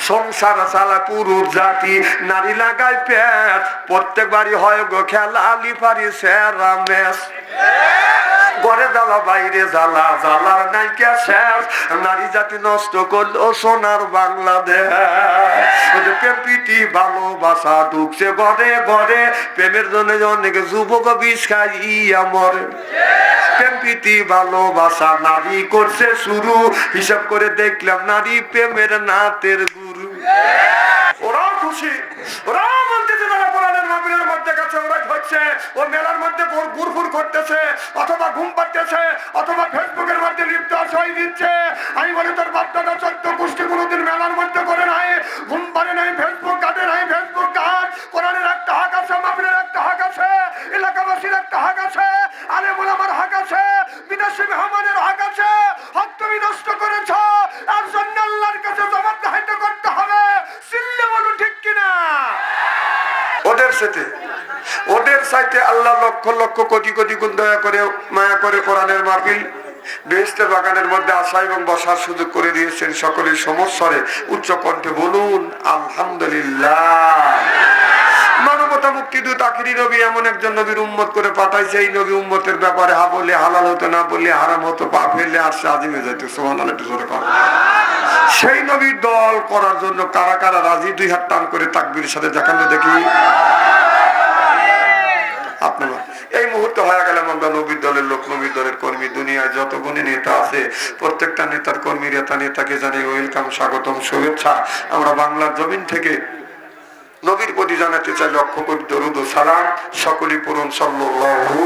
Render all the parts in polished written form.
সংসার চালা পুরুষ জাতি, নারী লাগায় পেট, প্রত্যেক বাড়ি হয় গো খেলা আলি পারি সেরা মেস। ঘরে জ্বালা বাইরে জ্বালা, জ্বালার নাইকা শেষ, নারী জাতি নষ্ট করলো সোনার বাংলাদেশ। প্রেম প্রীতি ভালোবাসা ঢুকছে ঘরে ঘরে, প্রেমের জন্য অনেক যুবক বিষ খাইয়া মরে। প্রেম প্রীতি ভালোবাসা নারী করছে শুরু, হিসাব করে দেখলাম নারী প্রেমের নাতের গুরু। ওরাও খুশি, ওরাও বলতেছে যারা কোরআনের মাহফিলের মধ্যে গেছে ওরা হচ্ছে ও মেলার মধ্যে ঘুরঘুর করতেছে, অথবা ঘুম পাড়তেছে, অথবা ফেসবুকের মধ্যে লিপ্ত হয়ে দিচ্ছে। আমি বলি তোর বাচ্চাটা 14 গোষ্ঠী কোনোদিন মেলার মধ্যে করে নাই, ঘুম পাড়ে নাই, ফেসবুক কাটে নাই, ফেসবুক কাট। কোরআনের একটা হাক আছে, মাহফিলের একটা হাক আছে, এলাকাবাসীর একটা হাক আছে, আলেম ওলামার হাক আছে, বিদেশি মেহমানের হাক আছে। হক তুমি নষ্ট করেছ, আর জন্য আল্লাহর কাছে জবাবদিহি করতে হবে। সিল্লে বলো ঠিক কিনা? ওদের সাথে আল্লাহ লক্ষ লক্ষ কোটি কোটি গুণ দয়া করে মায়া করে কোরআনের মাহফিল বেহেশতের বাগানের মধ্যে আসা এবং বসার সুযোগ করে দিয়েছেন। সকলের সমস্যারে উচ্চ কণ্ঠে বলুন আলহামদুলিল্লাহ। মানবতা মুক্তিদূত আখিরি নবী এমন একজন নবীর উম্মত করে পাঠাইছে, এই নবী উম্মতের ব্যাপারে হা বললে হালাল হতো, না বললে হারাম হতো, পা ফেললে আর সে আজিমে যেত। সুবহানাল্লাহ, একটু জোরে কথা। সেই নবীর দল করার জন্য কারা কারা রাজি? 2 হাত টান করে তাকবীরের সাথে দেখান তো দেখি। আপনারা এই মুহূর্তে হয়ে গেলাম আমরা নবীর দলের লোক, নবীর দলের কর্মী। দুনিয়ায় যত গুণী নেতা আছে প্রত্যেকটা নেতার কর্মী নেতাকে জানাই ওয়েলকাম, স্বাগতম, শুভেচ্ছা। আমরা বাংলার জমিন থেকে নবীর প্রতি জানাতে চাই লক্ষ কোটি দরুদ ও সালাম। সকলেই পড়ুন সাল্লাল্লাহু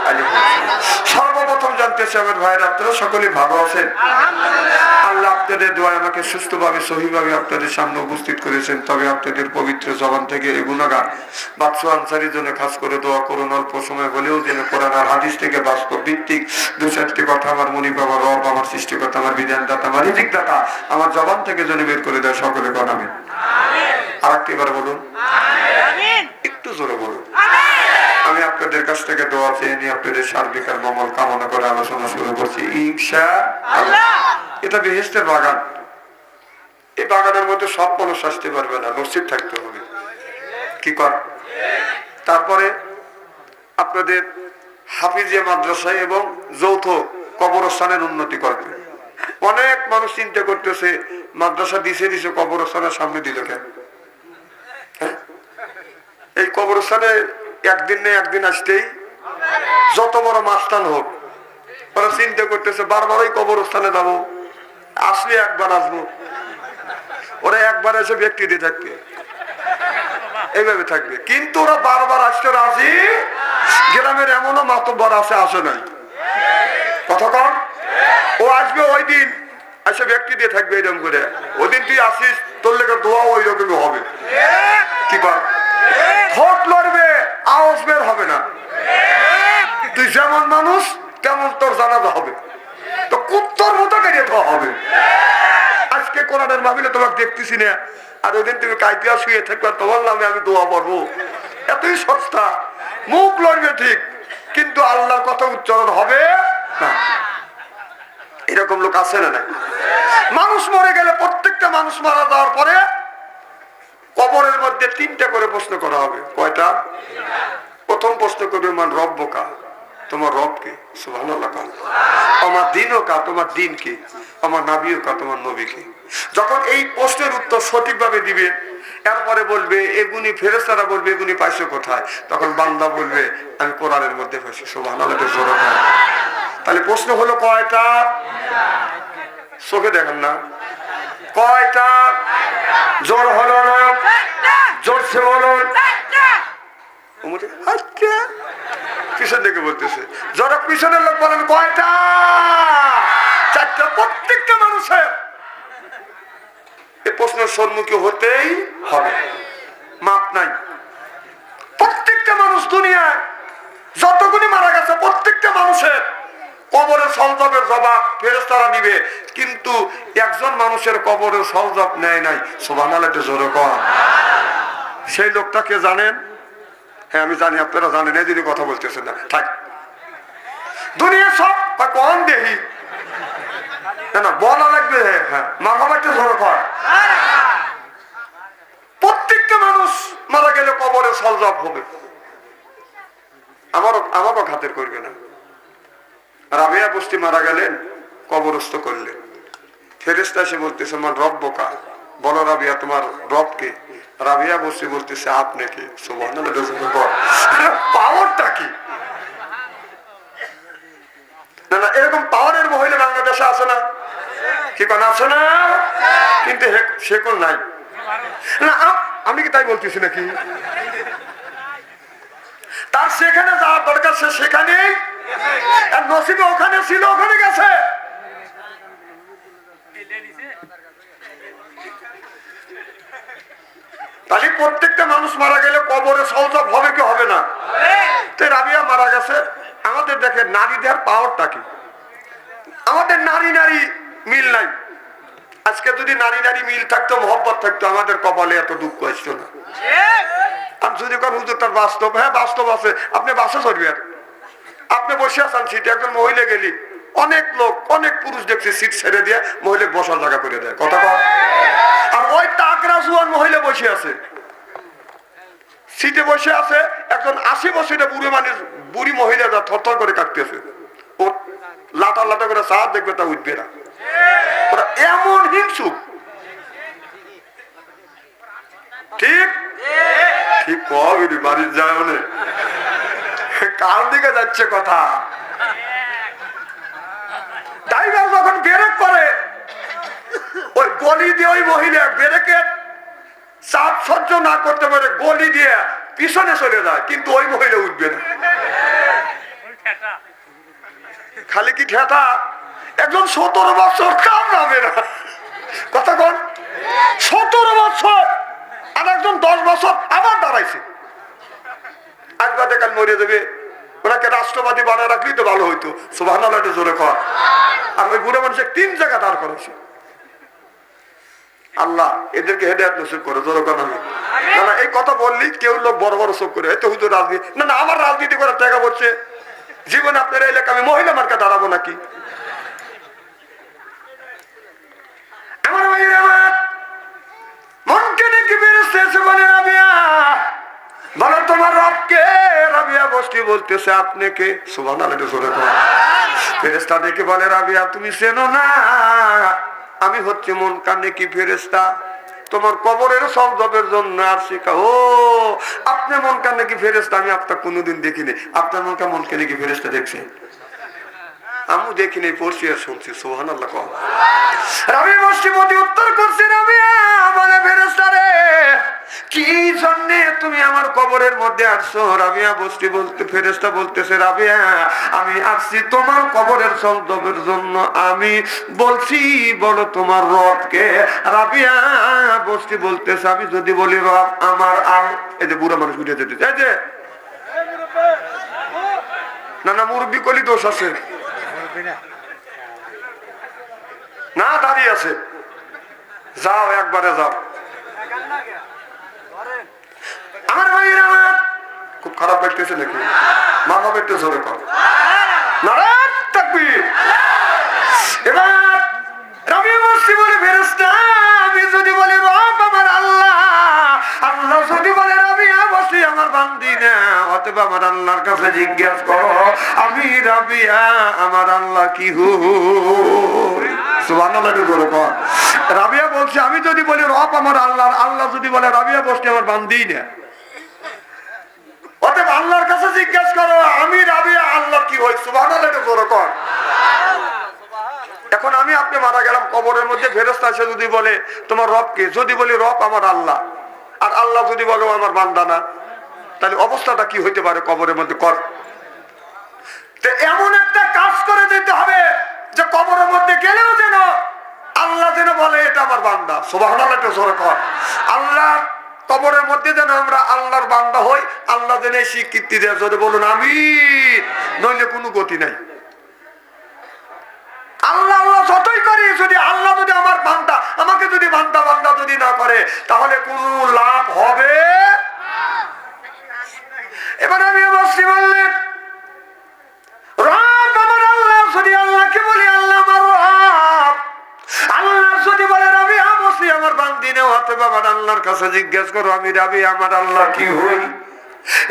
আলাইহি ওয়াসাল্লাম। সর্বপ্রথম জানতে চাই আমার ভাইরা আপনারা সকলেই ভালো আছেন? আল্লাহ আপনাদের দোয়ায় আমাকে সুস্থভাবে সহিভাবে আপনাদের সামনে উপস্থিত করেছেন। তবে আপনাদের পবিত্র জবান থেকে এই গুনাহগার বাদশা আনসারীর জন্য খাস করে দোয়া করুন। অল্প সময় হলেও যেন কোরআন আর হাদিস থেকে বাস্তব ভিত্তিক 2-4টি কথা আমার মুনিব, আমার রব, আমার সৃষ্টিকর্তা, আমার বিধানদাতা, আমার রিজিকদাতা আমার জবান থেকে যেন বের করে দেয়। সকলে কোন আমিন। আরেকটি বার বলুন আমিন। একটু জোরে বলুন আমিন। আমি আপনাদের কাছ থেকে দোয়া চেয়ে নিয়ে আপনাদের সার্বিক আর মঙ্গল কামনা করে আলোচনা শুরু করছি ইনশাআল্লাহ। এটা বেহেশতের বাগান। এই বাগানের মধ্যে সব মানুষ আসতে পারবে না, মসজিদ থাকতে হবে। কি কর? তারপরে আপনাদের হাফিজিয়া মাদ্রাসায় এবং যৌথ কবরস্থানের উন্নতি করবে। অনেক মানুষ চিন্তা করতেছে মাদ্রাসা দিছে কবরস্থানের সামনে দিল কেন? এই কবরস্থানে একদিন না একদিন আসতেই যত বড় মাস্তান হোক, ওরা চিন্তা করতেছে বারবার ওই কবরস্থানে যাবো, আসলে একবার আসবো। ওরা একবার এসে ব্যক্তি দিয়ে থাকবে, এইভাবে থাকবে, কিন্তু ওরা বারবার আসতে রাজি। গ্রামের এমনও মাতব্বর আছে, আসে নাই কথা কন, ও আসবে ওই দিন এসে ব্যক্তি দিয়ে থাকবে এরকম করে। ওই দিন তুই আসিস, তোর লেগে দোয়া ওই রকমই হবে। কি কর? ঠোঁট লড়বে, আওয়াজ বের হবে না। তুই যেমন মানুষ তেমন তোর জানাজা হবে, তো কুত্তর মতো কেটে দেওয়া হবে। আজকে কোরআনের মাহফিলে তোমাকে দেখতেছি না, আর ওই দিন তুমি কাইপিয়া শুয়ে থাকবে, তোমার নামে আমি দোয়া পড়বো। এতই সস্তা। মুখ লড়বে ঠিক, কিন্তু আল্লাহর কথা উচ্চারণ হবে না। এরকম লোক আছে না? মানুষ মরে গেলে প্রত্যেকটা মানুষ মারা যাওয়ার পরে কবরের মধ্যে 3টা করে প্রশ্ন করা হবে। কয়টা? প্রথম প্রশ্ন করবে মান রব্বুকা, তোমার রব কে? সুবহানাল্লাহ। আমার দিনও কা, তোমার দিন কি? আমার নবীও কা, তোমার নবী কি? যখন এই প্রশ্নের উত্তর সঠিকভাবে দিবে, এরপরে বলবে এগুনি, ফেরেশতারা বলবে এগুনি পাইছো কোথায়? তখন বান্দা বলবে আমি কোরআনের মধ্যে পাইছি। সুবহানাল্লাহ। তাহলে প্রশ্ন হলো কয়টা? চোখে দেখেন না কয়টা? জোর হলো না, জোরছে বলুন। পিছন দিকে বলতেছে, যারা পিছনের লোক বলেন কয়টা? 4টা। প্রত্যেকটা মানুষের এই প্রশ্নের সম্মুখীন হতেই হবে, মাপ নাই। প্রত্যেকটা মানুষ দুনিয়ায় যতগুলি মারা গেছে প্রত্যেকটা মানুষের কবরের সলজবের জবাব ফেরেশতারা নিবে, কিন্তু একজন মানুষের কবরের সলজব নেয় নাই। সুবহানাল্লাহ, জোরে কর। সেই লোকটা কে জানেন? হ্যাঁ আমি জানি, আপনারা জানেন, এই যদি কথা বলতেছেন না থাক। দুনিয়া সব কম দেহি না, বলা লাগবে। হ্যাঁ, মা বাবা একটু জোরে কর। সলজব হবে, আমারও খাতির করবে না। রাবিয়া বস্তি মারা গেলেন, কবরস্থ করলেন। ফেরেশতা এসে বলতেছে আমার রব বোকা, বলো রাবিয়া তোমার রবকে? রাবিয়া বস্তি বলতেছে আপনাকে। সুবহানাল্লাহ, পাওয়ারটা কি! না না, এরকম পাওয়ারের মহিলা বাংলাদেশে আছে না? কি কোন আছে না? কিন্তু সে কোন নাই না। আমি কি তাই বলতেছি নাকি? তার সেখানে যাওয়ার দরকার, সে সেখানেই, নসিবে ওখানে ছিল, ওখানে গেছে। তাহলে প্রত্যেকটা মানুষ মারা গেলে কবরে সলজব হবে কি হবে না? তো রাবিয়া মারা গেছে। আমাদের দেখে নারীদের পাওয়ারটা কি। আমাদের নারী নারী মিল নাই। আজকে যদি নারী নারী মিল থাকতো, মহব্বত থাকতো, আমাদের কপালে এত দুঃখ আসতো না। আর যদি কোন হুজুর তার বাস্তব, হ্যাঁ বাস্তব আছে, আপনি বাসে চড়বেন, আপনি বসে আছেন সিটে, একজন মহিলা গেলি, অনেক লোক, অনেক পুরুষ দেখছে সিট ছেড়ে দিয়ে মহিলা বসার জায়গা করে দেয়, কথা কয়। আর ওই টাকরা জুয়ান মহিলা বসে আছে, সিটে বসে আছে, একজন 80 বছরের বুড়ি মহিলা যা থরথর করে কাটতেছে, ও লাটা লাটা করে চা দেখবে, তা উঠবে না। ওরা এমন হিংসুক, ঠিক ঠিক কবি বাড়ির যায় না, কার দিকে যাচ্ছে কথা। ড্রাইভার যখন ব্রেক করে, ওই গলি দিয়ে ওই মহিলা ব্রেকের চাপ সহ্য না করতে পারে, গলি দিয়ে পিছনে চলে যায়, কিন্তু ওই মহিলা উঠবে না। খালি কি ঠেটা? একজন 17 বছর কাম নামে না, কথা কোন, 17 বছর, আর একজন 10 বছর আবার দাঁড়াইছে। আজ বাদে কাল মরে যাবে, ওনাকে রাষ্ট্রবাদী বানায় রাখলেই তো ভালো হইতো। সুবহানাল্লাহ, জোরে কর। আর ওই বুড়ো মানুষের 3 জায়গা দাঁড় করেছে। আল্লাহ এদেরকে হেদায়েত নসিব করে, জোরে কর। আমি না না, এই কথা বললি কেউ লোক বড় বড় চোখ করে, এত হুজুর রাজনীতি না, না আমার রাজনীতি করার টাকা পড়ছে। জীবনে আপনার এলাকা আমি মহিলা মার্কা দাঁড়াবো নাকি? আমার ভাইয়ের আমার মনকে দেখে বেরোচ্ছে, বলে রাবিয়া বলো তোমার রবকে? রাবিয়া বসতি বলতেছে আপনি কে? সুবহানাল্লাহ, জোরে কর। ফেরেশতা দেখে বলে রাবিয়া তুমি চেনো না, আমি হচ্ছে মুনকার নেকি ফেরেশতা, তোমার কবরের সওয়াবের জন্য আসছি। ও আপনি মুনকার নেকি ফেরেশতা, আমি আপনাকে কোনোদিন দেখিনি। আপনার মুনকার নেকি ফেরেশতা দেখছেন? আমি দেখিনি, পড়ছি আর শুনছি। সুবহানাল্লাহ। রাবিয়া বসতি উত্তর করছে, রাবিয়া বলে ফেরেশতা রে, কি জন্য তুমি আমার কবরের মধ্যে আসছো? রাবিয়া বসতি বলতে, ফেরেশতা বলতেছে রাবিয়া আমি আসছি তোমার কবরের সওয়াবের জন্য। আমি বলছি বলো তোমার রবকে? রাবিয়া বসতি বলতেছে আমি যদি বলি রব আমার এই যে বুড়া মানুষ উঠে যেতে, এই যে না না মুরব্বি কলি দোষ আছে না, দাঁড়িয়ে আছে, যাও একবারে যাও। আমার ভাইয়ের আমার খুব খারাপ লাগতেছে নাকি? মাথা একটু জোরে কর, নারায়ণ তাকবীর। এবার রাবিয়া বসতি বলে ফেরেশতা আমি যদি বলি রব আমার আল্লাহ, আল্লাহ যদি বলে রাবিয়া বসতি আমার বান্দি না, অতএব আমার আল্লাহর কাছে জিজ্ঞাসা করো আমি রাবিয়া আমার আল্লাহ কি হই? সুবহানাল্লাহ, জোরে কর। রাবিয়া বলছে আমি যদি বলি রব আমার আল্লাহ, আল্লাহ যদি বলে রাবিয়া বসতি আমার বান্দি না, অতএব আল্লাহর কাছে জিজ্ঞাসা করো আমি রাবিয়া আল্লাহ কি হই? সুবহানাল্লাহ, জোরে কর। এখন আমি আপনি মারা গেলাম, কবরের মধ্যে ফেরেশতা এসে যদি বলে তোমার রবকে, যদি বলি রব আমার আল্লাহ, আর আল্লাহ যদি বলো আমার বান্দা না, তাহলে অবস্থাটা কি হইতে পারে কবরের মধ্যে? কর তো এমন একটা কাজ করে দিতে হবে যে কবরের মধ্যে গেলেও যেন আল্লাহ যেন বলে এটা আমার বান্দা। সুবহানাল্লাহ, জোরে কর। আল্লাহ কবরের মধ্যে যেন আমরা আল্লাহর বান্দা হই, আল্লাহ যেন এই স্বীকৃতি দেয়, যদি বলুন আমিন, নইলে কোনো গতি নাই। আল্লাহ আল্লাহ যতই করি, যদি আল্লাহ যদি আমার বান্দা, আমাকে যদি বান্দা বান্দা যদি না করে, তাহলে কোনো লাভ হবে। এবার আমি বসছি বললেন রব আমার আল্লাহ, যদি আল্লাহকে বলি আল্লাহ আমার রব, আল্লাহ যদি বলে রাবিয়া বসতি আমার বান্দি না, অতএব আমার আল্লাহর কাছে জিজ্ঞেস করো আমি রাবিয়া আমার আল্লাহ কি হই?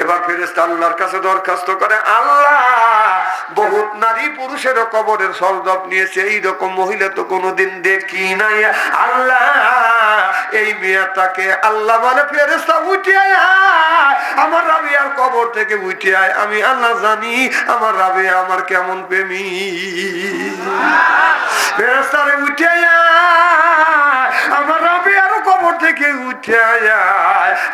এবার ফেরেশতা আল্লাহর কাছে দরখাস্ত করে, আল্লাহ বহুত নারী পুরুষের কবরের সরজব নিয়েছে, এইরকম মহিলা তো কোনোদিন দেখি নাই। আল্লাহ এই মেয়েটাকে, আল্লাহ বলে ফেরেশতা উঠে আয়, আমার রাবিয়ার কবর থেকে উঠে আয়, আমি আল্লাহ জানি আমার রাবিয়া আমার কেমন প্রেমী। ফেরেশতারে উঠে আয়, আমার রাবিয়ার কবর থেকে উঠে আয়,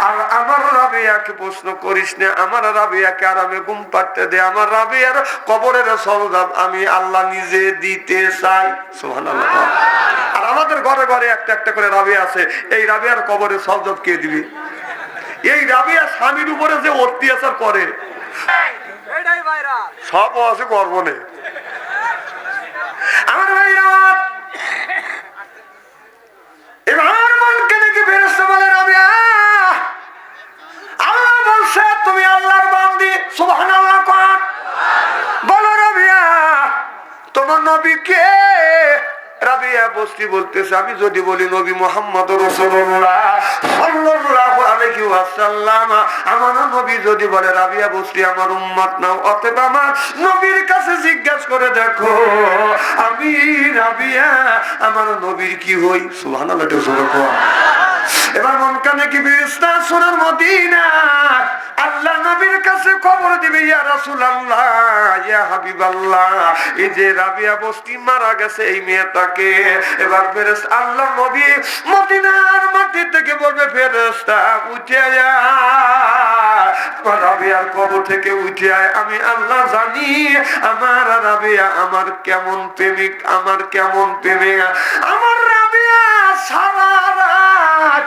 আর আমার রাবিয়াকে প্রশ্ন করিস না, আমার রাবিয়াকে আরামে ঘুম পাড়তে দে, আমার রাবিয়ার কবরের সরজব আমি আল্লাহ নিজে দিতে চাই। সুবহানাল্লাহ। আর আমাদের ঘরে ঘরে একটা একটা করে রাবিয়া আছে, এই রাবিয়ার কবরের সরজব কে দিবে? এই রাবিয়া স্বামীর উপরে যে অত্যাচার করে সব আছে করব না। আমার ভাইরা এবার মনকে নাকি ফেরেশতা বলে, রাবিয়া আল্লাহ বলছে তুমি আল্লাহর বান্দি, সুবহানাল্লাহ কর। বলো রাবিয়া তোমার নবী কে? রাবিয়া বস্তি বলতেছে, আমি যদি বলি নবী মুহাম্মদ রাসূলুল্লাহ সাল্লাল্লাহু আলাইহি ওয়াসাল্লাম, আমার নবী যদি বলে রাবিয়া বস্তি আমার উম্মত নাও, অতএব আমার নবীর কাছে জিজ্ঞাসা করে দেখো আমি রাবিয়া আমার নবীর কি হই। সুবহানাল্লাহ। এবার মন কানে কি ফেরেশতা সোনার মদিনা আল্লাহ নবীর কাছে খবর দিবে, ইয়া রাসূলুল্লাহ ইয়া হাবিবাল্লাহ, এই যে রাবিয়া বস্তি মারা গেছে এই মেয়েটাকে। এবার ফেরেশতা আল্লাহ নবী মদিনার মাটি থেকে বলবে, ফেরেশতা উঠে আয়, রাবিয়ার কবর থেকে উঠে আয়, আমি আল্লাহ জানি আমার রাবিয়া আমার কেমন প্রেমিক, আমার কেমন প্রেমিক। আমার রাবিয়া সারা রাত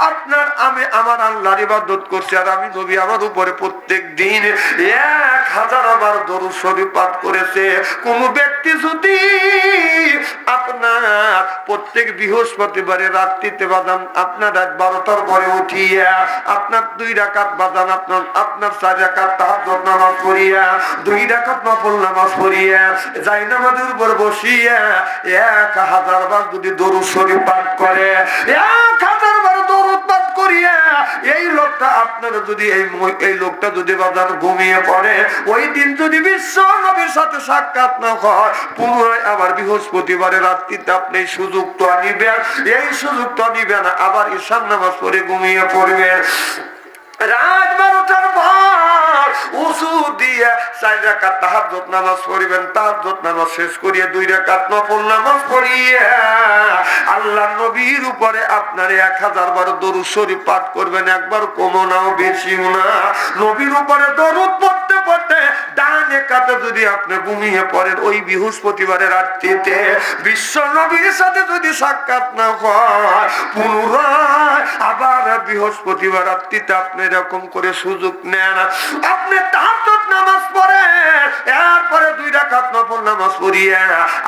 আপনার আমি আমার আল্লাহর ইবাদত করছি, আর আমি নবী আমার উপরে প্রত্যেক দিন 1000 বার দরুদ শরীফ পাঠ করেছে। কোন ব্যক্তি যদি আপনার প্রত্যেক বৃহস্পতিবারে রাত্রিতে বাদান আপনার রাত 12টার পরে উঠিয়া আপনার 2 রাকাত বাদান আপনার 4 রাকাত তাহাজ্জুদ নামাজ পড়িয়া 2 রাকাত নফল নামাজ পড়িয়া যাই নামাজের উপর বসিয়া 1000 বার যদি দরুদ শরীফ পাঠ করে, 1000 বার দরুদ পাঠ করিয়া এই লোকটা আপনার যদি এই লোকটা যদি বাজার ঘুমিয়ে পড়ে, ওই দিন যদি বিশ্ব নবীর সাথে সাক্ষাৎ না হয়, পুনরায় আবার বৃহস্পতিবারে রাত্রিতে আপনি সুযোগটা নিবেন, এই সুযোগটা নিবেন আবার ঈশান নামাজ পড়ে ঘুমিয়ে পড়বেন। রাত 12টার পর উযু দিয়ে 4 রাকাত তাহাজ্জুদ নামাজ পড়বেন, তাহাজ্জুদ নামাজ শেষ করিয়া 2 রাকাত নফল নামাজ পড়িয়া আল্লাহর নবীর উপরে আপনার 1000 বার দরুদ শরীফ পাঠ করবেন, একবার কম নাও বেশিও না। নবীর উপরে দরুদ পড়তে পড়তে ডানে কাতে যদি আপনি ঘুমিয়ে পড়েন, ওই বৃহস্পতিবারের রাত্রিতে বিশ্ব নবীর সাথে যদি সাক্ষাৎ না হয়, পুনরায় আবার বৃহস্পতিবার রাত্রিতে আপনি এরকম করে সুযোগ নেন, আপনি তাহাজ্জুদ নামাজ পড়েন, এরপরে 2 রাকাত নফল নামাজ পড়িয়া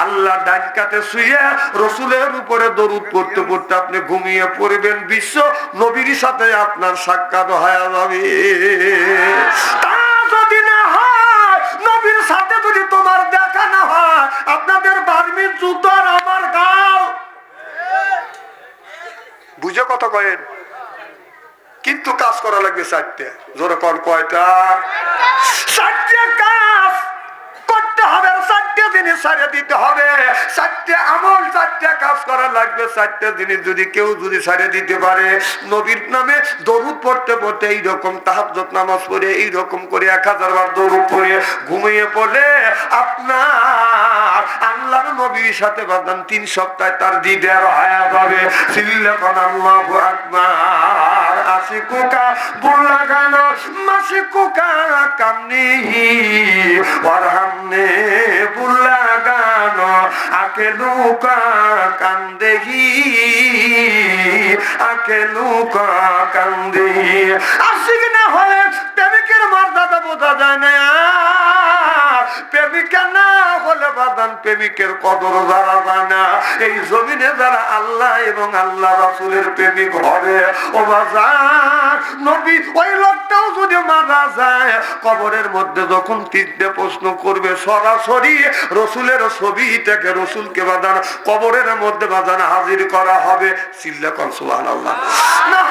আল্লাহর ডান কাতে শুইয়া রাসূলের উপরে দরুদ পড়তে পড়তে আপনি ঘুমিয়ে পড়বেন, বিশ্ব নবীর সাথে আপনার সাক্ষাৎ হয়ে যাবে। তা যদি না হয়, নবীর সাথে যদি তোমার দেখা না হয়, আপনাদের বার্মির জুতোর আমার গাল বুঝে কথা কয়েন, কিন্তু কাজ করা লাগবে 4টে। জোরে কোন কয়টা? 4টে কাজ করতে হবে, 4টে জিনিস ছাড়িয়ে দিতে হবে, 4টে আমল 4টে কাজ করা লাগবে। 4টে জিনিস যদি কেউ যদি ছাড়িয়ে দিতে পারে, নবীর নামে দরুদ পড়তে পড়তে এইরকম তাহাজ্জুদ নামাজ পড়ে এইরকম করে 1000 বার দরুদ পড়ে ঘুমিয়ে পড়লে আপনার আল্লাহর নবীর সাথে বাঁধান 3 সপ্তাহে তার দিদার হয়ে যাবে। সিল্লাল্লাহু আল্লাহু আকবার। আশিকুকা বুলাগানো মাশিকুকা কামনিহি ওয়ারহামনে বুলাগানো আকেলুকা কান্দেহি আকেলুকা কান্দেহি। আশিক না হলে প্রেমিকের মর্যাদা বোঝা যায় না, প্রেমিকা না হলে বাদান প্রেমিকের কদর যারা জানা, এই জমিনে যারা আল্লাহ এবং আল্লাহ রাসূলের প্রেমিক হবে, ও বাজার নবী ওই লোকটাও যদি মারা যায়, কবরের মধ্যে যখন 3টে প্রশ্ন করবে, সরাসরি রাসূলের ছবিটাকে রাসূলকে বাদান কবরের মধ্যে বাদান হাজির করা হবে। চিল্লা কোন সুবহানাল্লাহ। না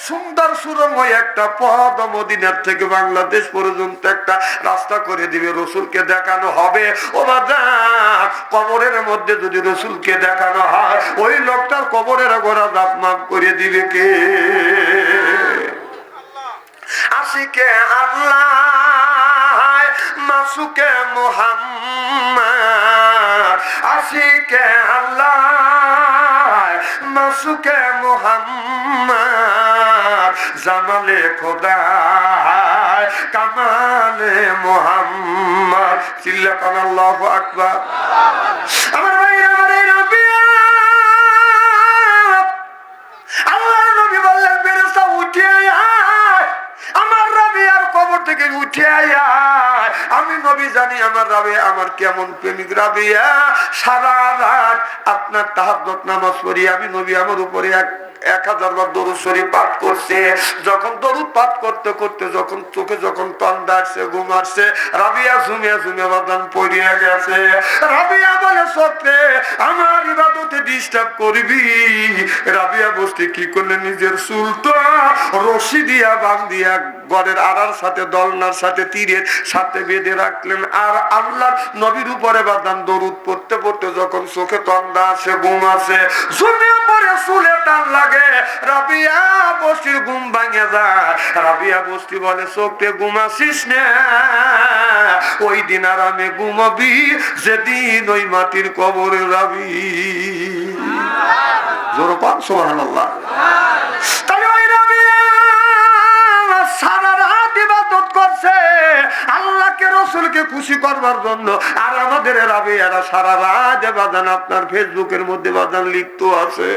সুন্দর সুরময় একটা পথ মদিনার থেকে বাংলাদেশ পর্যন্ত একটা রাস্তা করে দিবে, রসুলকে দেখানো হবে। ও বাজার, কবরের মধ্যে যদি রসুলকে দেখানো হয়, ওই লোকটার কবরের গোড়া দাঁত মাফ করে দিবে কে? আশিকে আল্লাহ মাসুকে মুহাম্মদ, আশিকে আল্লাহ মাসুকে মুহাম্মদ, জামালে খোদা কামালে মুহাম্মদ। চিল্লাকান আল্লাহু আকবার। আমার ভাইরা, আমার এই রাবিয়া, আল্লাহর নবী বললেন ফেরেশতা উঠে আয়, আমার রাবিয়ার কবর থেকে উঠে আয়। আমি নবী জানি আমার রাবিয়া আমার কেমন প্রেমিক। রাবিয়া সারা রাত আপনার তাহাজ্জুদ নামাজ পড়ি, আমি নবী আমার উপরে 1000 বার দরুদ শরীফ পাঠ করছে। যখন দরুদ পাঠ করতে করতে যখন চোখে যখন তন্দ্রা আসছে, ঘুম আসছে, রাবিয়া ঝুমিয়ে ঝুমিয়ে বাদান পড়িয়া গেছে। রাবিয়া বলে সত্যি আমার ইবাদতে ডিস্টার্ব করবি। রাবিয়া বসতে কি করলে নিজের চুলটা রশি দিয়া বাঁধিয়া ঘরের আড়ার সাথে দলনার সাথে তীরের সাথে বেঁধে রাখলেন। আর আল্লাহ নবীর উপরে বাদান দরুদ পড়তে পড়তে যখন চোখে তন্দ্রা আসে, ঘুম আসে, ঝুমিয়ে পড়ে চুলে টান লাগে, রাবিয়া বস্তির ঘুম ভাঙে যায়। রাবিয়া বস্তি বলে চোখে ঘুমাসিস না, ওই দিন আর আমি ঘুমাবি যেদিন ওই মাটির কবরে রাবি। জোর পান সুবহানাল্লাহ। তাই ওই রাবিয়া সারা রাত ইবাদত করছে আল্লাহকে রসুলকে খুশি করবার জন্য। আর আমাদের রাবিয়ারা সারা রাত বাজান আপনার ফেসবুকের মধ্যে বাজান লিখতো আছে।